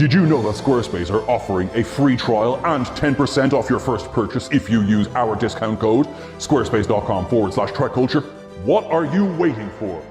Did you know that Squarespace are offering a free trial and 10% off your first purchase if you use our discount code, squarespace.com/TrekCulture? What are you waiting for?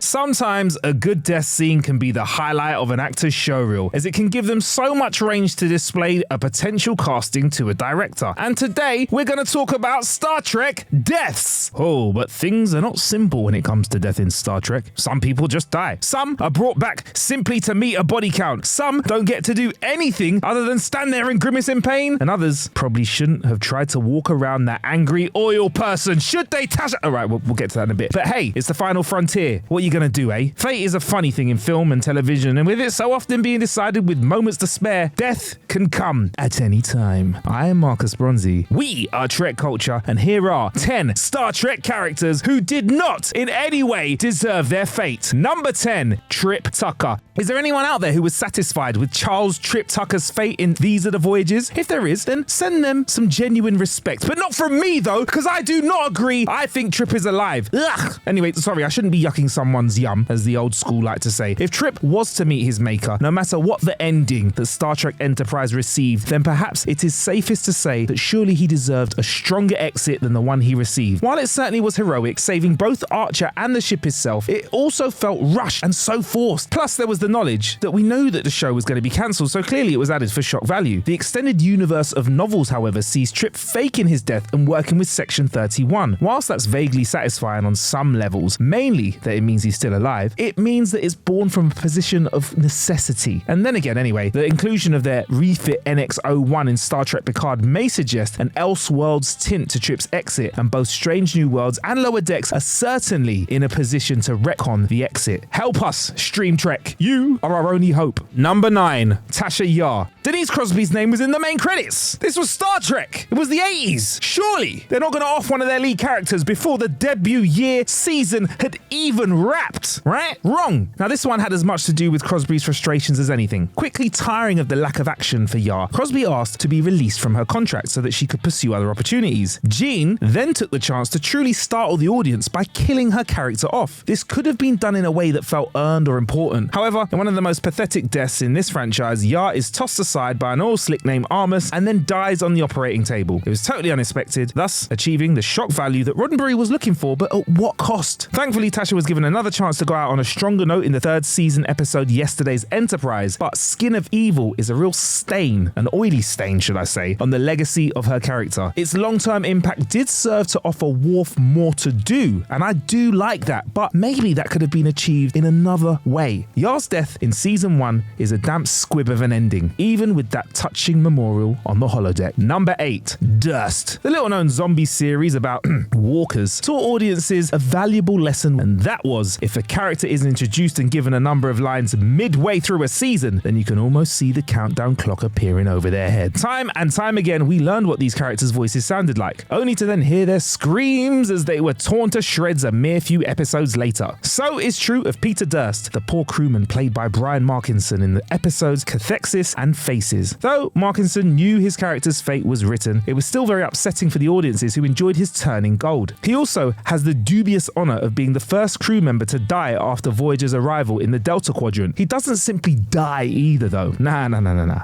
Sometimes a good death scene can be the highlight of an actor's showreel, as it can give them so much range to display a potential casting to a director. And today, we're going to talk about Star Trek deaths. Oh, but things are not simple when it comes to death in Star Trek. Some people just die. Some are brought back simply to meet a body count. Some don't get to do anything other than stand there and grimace in pain. And others probably shouldn't have tried to walk around that angry oil person. Should they, Tasha? All right, we'll get to that in a bit. But hey, it's the final frontier. What are you gonna do, eh? Fate is a funny thing in film and television, and with it so often being decided with moments to spare, death can come at any time. I am Marcus Bronzy. We are TrekCulture, and here are 10 Star Trek characters who did not in any way deserve their fate. Number 10, Trip Tucker. Is there anyone out there who was satisfied with Charles Trip Tucker's fate in These Are the Voyages? If there is, then send them some genuine respect. But not from me, though, because I do not agree. I think Trip is alive. Ugh. Anyway, sorry, I shouldn't be yucking someone's yum, as the old school like to say. If Trip was to meet his maker, no matter what the ending that Star Trek Enterprise received, then perhaps it is safest to say that surely he deserved a stronger exit than the one he received. While it certainly was heroic, saving both Archer and the ship itself, it also felt rushed and so forced. Plus, there was the knowledge that we knew that the show was going to be cancelled, so clearly it was added for shock value. The extended universe of novels, however, sees Trip faking his death and working with Section 31. Whilst that's vaguely satisfying on some levels, mainly that it means he's still alive, it means that it's born from a position of necessity. And then again, anyway, the inclusion of their refit NX-01 in Star Trek Picard may suggest an Elseworlds tint to Trip's exit, and both Strange New Worlds and Lower Decks are certainly in a position to retcon the exit. Help us, Stream Trek. You are our only hope. Number 9, Tasha Yar. Denise Crosby's name was in the main credits. This was Star Trek. It was the 80s. Surely they're not going to off one of their lead characters before the debut year season had even wrapped, right? Wrong. Now this one had as much to do with Crosby's frustrations as anything. Quickly tiring of the lack of action for Yar, Crosby asked to be released from her contract so that she could pursue other opportunities. Jean then took the chance to truly startle the audience by killing her character off. This could have been done in a way that felt earned or important. However, in one of the most pathetic deaths in this franchise, Yar is tossed aside by an oil slick named Armus and then dies on the operating table. It was totally unexpected, thus achieving the shock value that Roddenberry was looking for, but at what cost? Thankfully, Tasha was given another chance to go out on a stronger note in the 3rd season episode Yesterday's Enterprise, but Skin of Evil is a real stain, an oily stain should I say, on the legacy of her character. Its long-term impact did serve to offer Worf more to do, and I do like that, but maybe that could have been achieved in another way. Yar's death in season 1 is a damp squib of an ending, even with that touching memorial on the holodeck. Number 8, Dust. The little-known zombie series about walkers taught audiences a valuable lesson, and that was, if a character is introduced and given a number of lines midway through a season, then you can almost see the countdown clock appearing over their head. Time and time again, we learned what these characters' voices sounded like, only to then hear their screams as they were torn to shreds a mere few episodes later. So is true of Peter Durst, the poor crewman played by Brian Markinson in the episodes Cathexis and Faces. Though Markinson knew his character's fate was written, it was still very upsetting for the audiences who enjoyed his turn in gold. He also has the dubious honour of being the first crew member to die after Voyager's arrival in the Delta Quadrant. He doesn't simply die either though. Nah.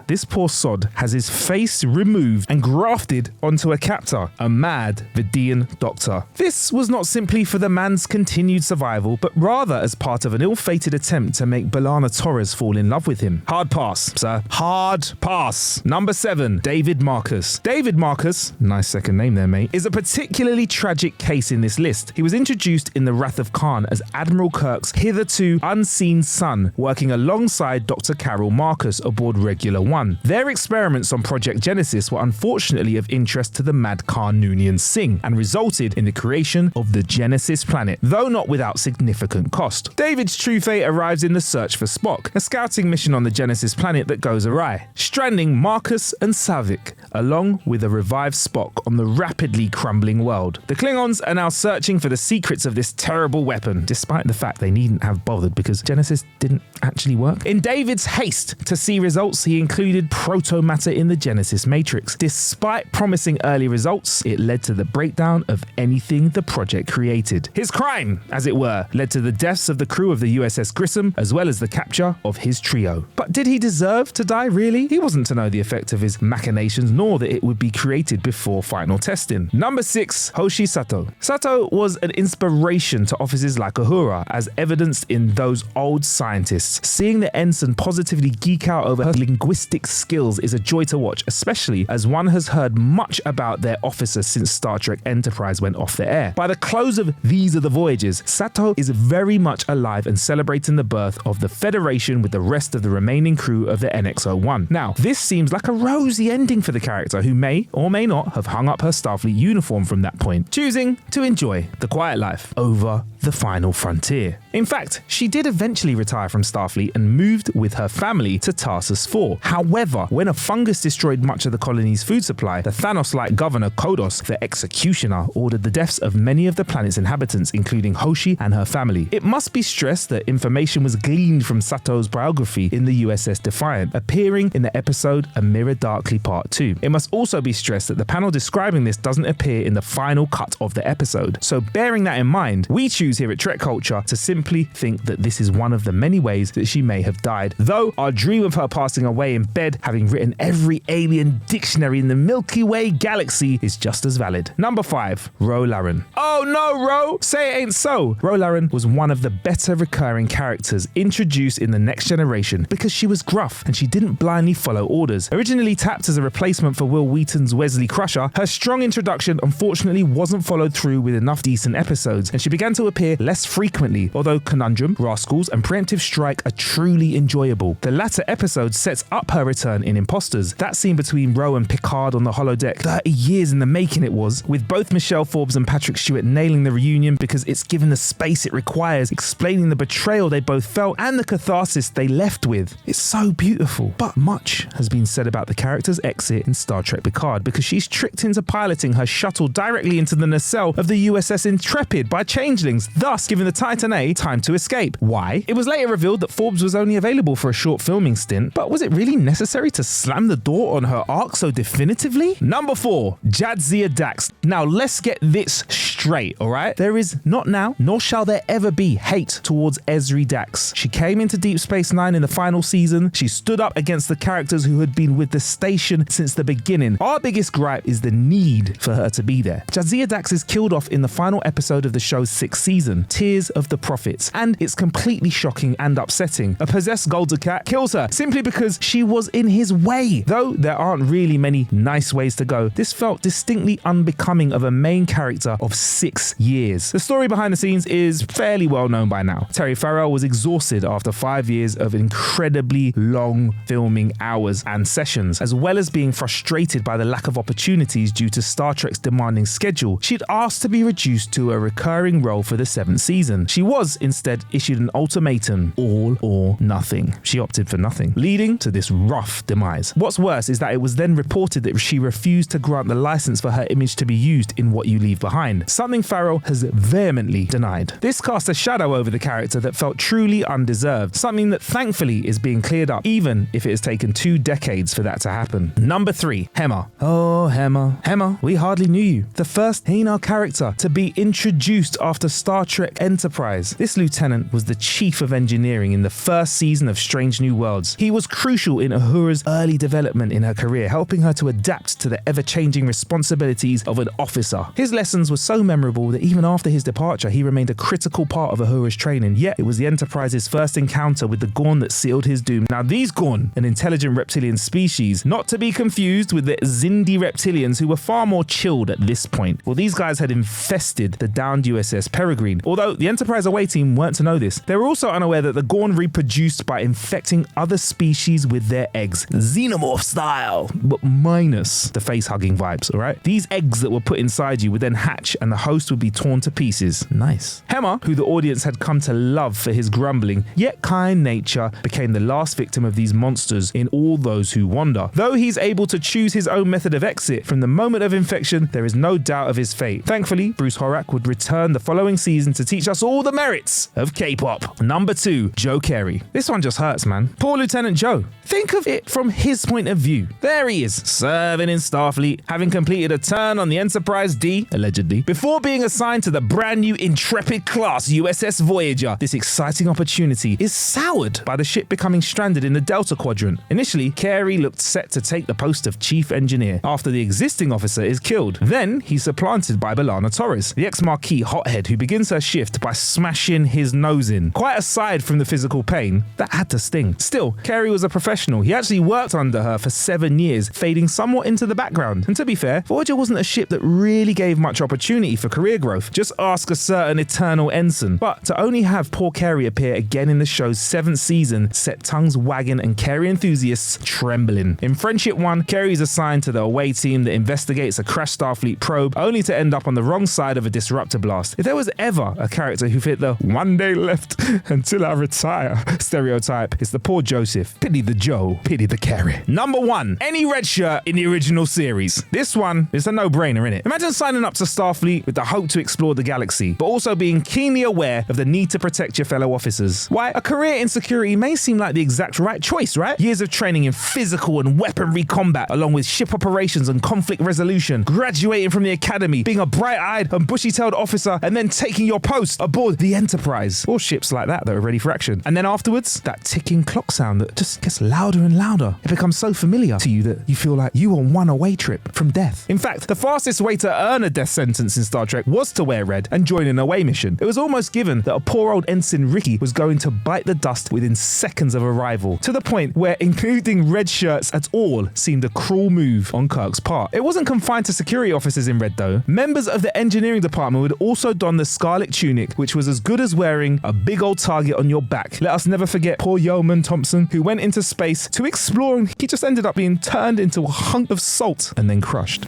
This poor sod has his face removed and grafted onto a captor, a mad Vidian doctor. This was not simply for the man's continued survival, but rather as part of an ill-fated attempt to make B'Elanna Torres fall in love with him. Hard pass, sir. Hard pass. Number 7, David Marcus. David Marcus, nice second name there, mate, is a particularly tragic case in this list. He was introduced in The Wrath of Khan as Admiral Kirk's hitherto unseen son, working alongside Dr. Carol Marcus aboard Regular One. Their experiments on Project Genesis were unfortunately of interest to the mad Khan Noonien Singh and resulted in the creation of the Genesis planet, though not without significant cost. David's true fate arrives in the search for Spock, a scouting mission on the Genesis planet that goes awry. stranding Marcus and Savik, along with a revived Spock on the rapidly crumbling world. The Klingons are now searching for the secrets of this terrible weapon, despite the fact they needn't have bothered because Genesis didn't actually work. In David's haste to see results, he included proto-matter in the Genesis matrix. Despite promising early results, it led to the breakdown of anything the project created. His crime, as it were, led to the deaths of the crew of the USS Grissom, as well as the capture of his trio. But did he deserve to die, really? He wasn't to know the effect of his machinations, nor that it would be created before final testing. Number 6, Hosi Sato. Sato was an inspiration to officers like Uhura, as evidenced in Those Old Scientists. Seeing the ensign positively geek out over her linguistic skills is a joy to watch, especially as one has heard much about their officer since Star Trek Enterprise went off the air. By the close of These Are the Voyages, Sato is very much alive and celebrating the birth of the Federation with the rest of the remaining crew of the NX-01. Now, this seems like a rosy ending for the character, who may or may not have hung up her Starfleet uniform from that point, choosing to enjoy the quiet life over the final frontier. In fact, she did eventually retire from Starfleet and moved with her family to Tarsus 4. However, when a fungus destroyed much of the colony's food supply, the Thanos-like governor Kodos, the Executioner, ordered the deaths of many of the planet's inhabitants, including Hoshi and her family. It must be stressed that information was gleaned from Sato's biography in the USS Defiant, appearing in the episode A Mirror Darkly Part 2. It must also be stressed that the panel describing this doesn't appear in the final cut of the episode. So bearing that in mind, we choose here at TrekCulture to simply think that this is one of the many ways that she may have died, though our dream of her passing away in bed, having written every alien dictionary in the Milky Way galaxy, is just as valid. Number 5, Ro Laren. Oh no, Ro! Say it ain't so! Ro Laren was one of the better recurring characters introduced in The Next Generation because she was gruff and she didn't blindly follow orders. Originally tapped as a replacement for Will Wheaton's Wesley Crusher, her strong introduction unfortunately wasn't followed through with enough decent episodes, and she began to appear less frequently, although Conundrum, Rascals, and Preemptive Strike are truly enjoyable. The latter episode sets up her return in Imposters. That scene between Ro and Picard on the holodeck, 30 years in the making it was, with both Michelle Forbes and Patrick Stewart nailing the reunion because it's given the space it requires, explaining the betrayal they both felt and the catharsis they left with. It's so beautiful. But much has been said about the character's exit in Star Trek Picard because she's tricked into piloting her shuttle directly into the nacelle of the USS Intrepid by changelings, thus giving the Titan A time to escape. Why? It was later revealed that Forbes was only available for a short filming stint, but was it really necessary to slam the door on her arc so definitively? Number 4, Jazia Dax. Now let's get this straight, alright? There is not now, nor shall there ever be, hate towards Ezri Dax. She came into Deep Space Nine in the final season. She stood up against the characters who had been with the station since the beginning. Our biggest gripe is the need for her to be there. Jazia Dax is killed off in the final episode of the show's 6th season, Tears of the Prophets, and it's completely shocking and upsetting. A possessed Golden Cat kills her simply because she was in his way. Though there aren't really many nice ways to go, this felt distinctly unbecoming of a main character of 6 years. The story behind the scenes is fairly well known by now. Terry Farrell was exhausted after 5 years of incredibly long filming hours and sessions, as well as being frustrated by the lack of opportunities due to Star Trek's demanding schedule. She'd asked to be reduced to a recurring role for the 7th season. She was instead issued an ultimatum, all or nothing. She opted for nothing, leading to this rough demise. What's worse is that it was then reported that she refused to grant the license for her image to be used in What You Leave Behind, something Farrell has vehemently denied. This cast a shadow over the character that felt truly undeserved, something that thankfully is being cleared up, even if it has taken 2 decades for that to happen. Number 3, hmer. Oh, hmer. Hmer, we hardly knew you. The first Hanar character to be introduced after Star Trek Enterprise. This lieutenant was the chief of engineering in the first season of Strange New Worlds. He was crucial in Uhura's early development in her career, helping her to adapt to the ever-changing responsibilities of an officer. His lessons were so memorable that even after his departure, he remained a critical part of Uhura's training, yet it was the Enterprise's first encounter with the Gorn that sealed his doom. Now these Gorn, an intelligent reptilian species, not to be confused with the Xindi reptilians who were far more chilled at this point. Well, these guys had infested the downed USS Peregrine. Although the Enterprise away team weren't to know this, they were also unaware that the Gorn reproduced by infecting other species with their eggs, xenomorph style, but minus the face-hugging vibes, alright? These eggs that were put inside you would then hatch and the host would be torn to pieces. Nice. Hemmer, who the audience had come to love for his grumbling yet kind nature, became the last victim of these monsters souls in all those who wander. Though he's able to choose his own method of exit from the moment of infection, there is no doubt of his fate. Thankfully, Bruce Horak would return the following season to teach us all the merits of K-pop. Number 2, Joe Carey. This one just hurts, man. Poor Lieutenant Joe. Think of it from his point of view. There he is, serving in Starfleet, having completed a turn on the Enterprise D, allegedly, before being assigned to the brand new Intrepid class USS Voyager. This exciting opportunity is soured by the ship becoming stranded in the Delta Quadrant. Initially, Carey looked set to take the post of Chief Engineer after the existing officer is killed. Then he's supplanted by B'Elanna Torres, the ex-Marquis hothead who begins her shift by smashing his nose in. Quite aside from the physical pain, that had to sting. Still, Carey was a professional. He actually worked under her for 7 years, fading somewhat into the background. And to be fair, Voyager wasn't a ship that really gave much opportunity for career growth. Just ask a certain Eternal Ensign. But to only have poor Carey appear again in the show's 7th season set tongues wagging and Carey enthusiasts trembling. In Friendship 1, Carey is assigned to the away team that investigates a crashed Starfleet probe, only to end up on the wrong side of a disruptor blast. If there was ever a character who fit the "one day left until I retire" stereotype, it's the poor Joseph. Pity the Joe, pity the Carey. Number 1, any red shirt in the original series. This one is a no-brainer, innit? Imagine signing up to Starfleet with the hope to explore the galaxy, but also being keenly aware of the need to protect your fellow officers. Why, a career in security may seem like the exact right choice, right? Years of training in physical and weaponry combat, along with ship operations and conflict resolution, graduating from the academy, being a bright-eyed and bushy-tailed officer, and then taking your post aboard the Enterprise, or ships like that are ready for action. And then afterwards, that ticking clock sound that just gets louder and louder. It becomes so familiar to you that you feel like you on one away trip from death. In fact, the fastest way to earn a death sentence in Star Trek was to wear red and join an away mission. It was almost given that a poor old Ensign Ricky was going to bite the dust within seconds of arrival, to the point where including red shirts at all seemed a cruel move on Kirk's part. It wasn't confined to security officers in red though. Members of the engineering department would also don the scarlet tunic, which was as good as wearing a big old target on your back. Let us never forget poor Yeoman Thompson, who went into space to explore and he just ended up being turned into a hunk of salt and then crushed.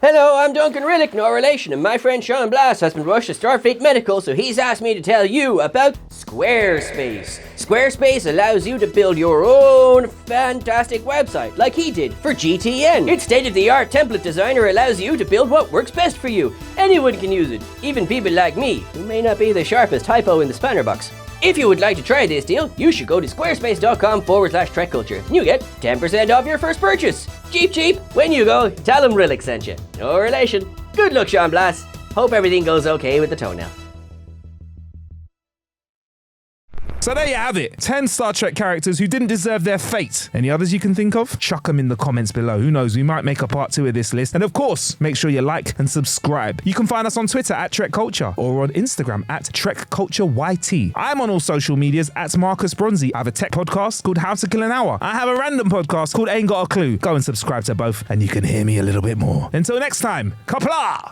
Hello, I'm Duncan Rillick, no relation, and my friend Sean Blass has been rushed to Starfleet Medical, so he's asked me to tell you about Squarespace. Squarespace allows you to build your own fantastic website, like he did for GTN. Its state-of-the-art template designer allows you to build what works best for you. Anyone can use it, even people like me, who may not be the sharpest typo in the spanner box. If you would like to try this deal, you should go to squarespace.com/TrekCulture and you get 10% off your first purchase. Cheap. When you go, tell them Rillick sent you. No relation. Good luck, Sean Blass. Hope everything goes okay with the toenail. So there you have it. 10 Star Trek characters who didn't deserve their fate. Any others you can think of? Chuck them in the comments below. Who knows, we might make a part 2 of this list. And of course, make sure you like and subscribe. You can find us on Twitter at TrekCulture or on Instagram at TrekCultureYT. I'm on all social medias at Marcus Bronzy. I have a tech podcast called How to Kill an Hour. I have a random podcast called Ain't Got a Clue. Go and subscribe to both and you can hear me a little bit more. Until next time, Kapla!